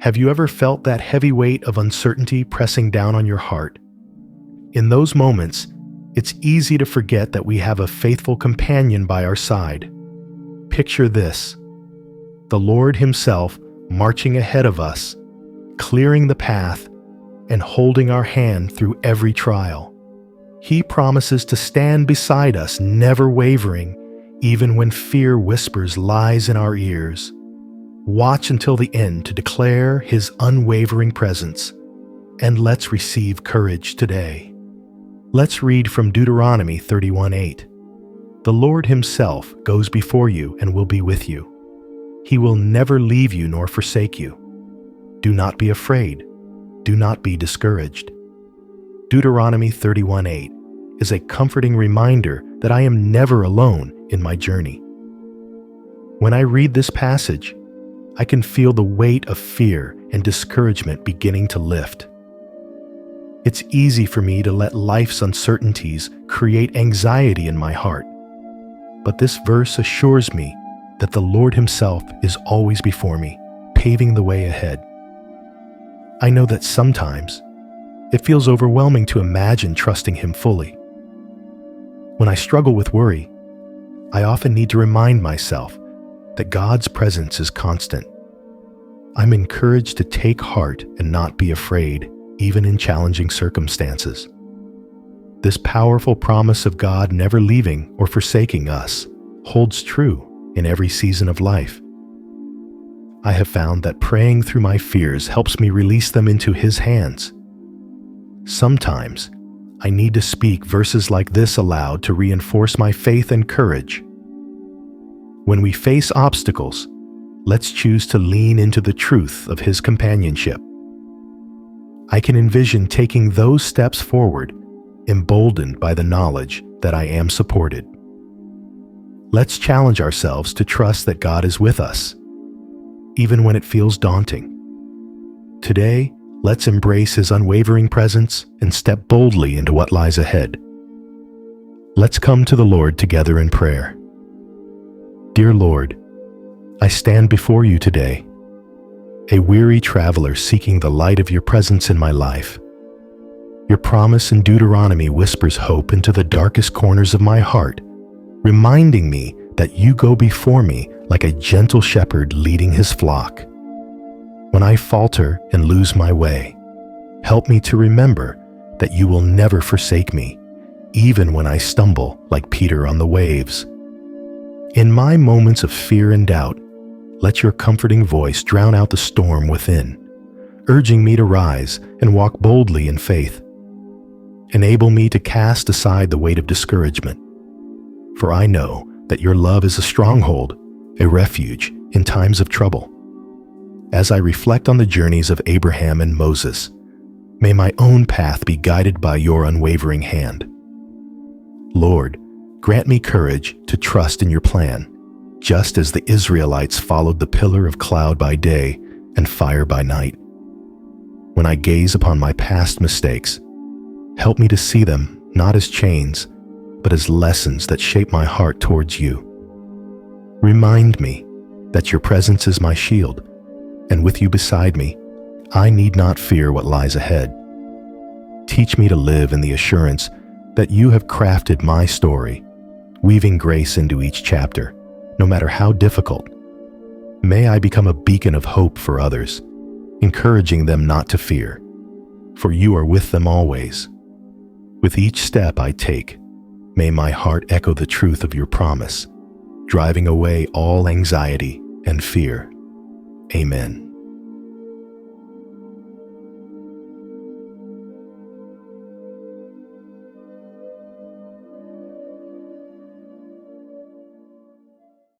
Have you ever felt that heavy weight of uncertainty pressing down on your heart? In those moments, it's easy to forget that we have a faithful companion by our side. Picture this: the Lord Himself marching ahead of us, clearing the path, and holding our hand through every trial. He promises to stand beside us, never wavering, even when fear whispers lies in our ears. Watch until the end to declare His unwavering presence, and let's receive courage today. Let's read from Deuteronomy 31:8. The Lord Himself goes before you and will be with you. He will never leave you nor forsake you. Do not be afraid. Do not be discouraged. Deuteronomy 31:8 is a comforting reminder that I am never alone in my journey. When I read this passage, I can feel the weight of fear and discouragement beginning to lift. It's easy for me to let life's uncertainties create anxiety in my heart. But this verse assures me that the Lord Himself is always before me, paving the way ahead. I know that sometimes it feels overwhelming to imagine trusting Him fully. When I struggle with worry, I often need to remind myself that God's presence is constant. I'm encouraged to take heart and not be afraid, even in challenging circumstances. This powerful promise of God never leaving or forsaking us holds true in every season of life. I have found that praying through my fears helps me release them into His hands. Sometimes I need to speak verses like this aloud to reinforce my faith and courage. When we face obstacles, let's choose to lean into the truth of His companionship. I can envision taking those steps forward, emboldened by the knowledge that I am supported. Let's challenge ourselves to trust that God is with us, even when it feels daunting. Today, let's embrace His unwavering presence and step boldly into what lies ahead. Let's come to the Lord together in prayer. Dear Lord, I stand before You today, a weary traveler seeking the light of Your presence in my life. Your promise in Deuteronomy whispers hope into the darkest corners of my heart, reminding me that You go before me like a gentle shepherd leading his flock. When I falter and lose my way, help me to remember that You will never forsake me, even when I stumble like Peter on the waves. In my moments of fear and doubt, let Your comforting voice drown out the storm within, urging me to rise and walk boldly in faith. Enable me to cast aside the weight of discouragement, for I know that Your love is a stronghold, a refuge in times of trouble. As I reflect on the journeys of Abraham and Moses, may my own path be guided by Your unwavering hand. Lord, grant me courage to trust in Your plan, just as the Israelites followed the pillar of cloud by day and fire by night. When I gaze upon my past mistakes, help me to see them not as chains, but as lessons that shape my heart towards You. Remind me that Your presence is my shield, and with You beside me, I need not fear what lies ahead. Teach me to live in the assurance that You have crafted my story, weaving grace into each chapter, no matter how difficult. May I become a beacon of hope for others, encouraging them not to fear, for You are with them always. With each step I take, may my heart echo the truth of Your promise, driving away all anxiety and fear. Amen.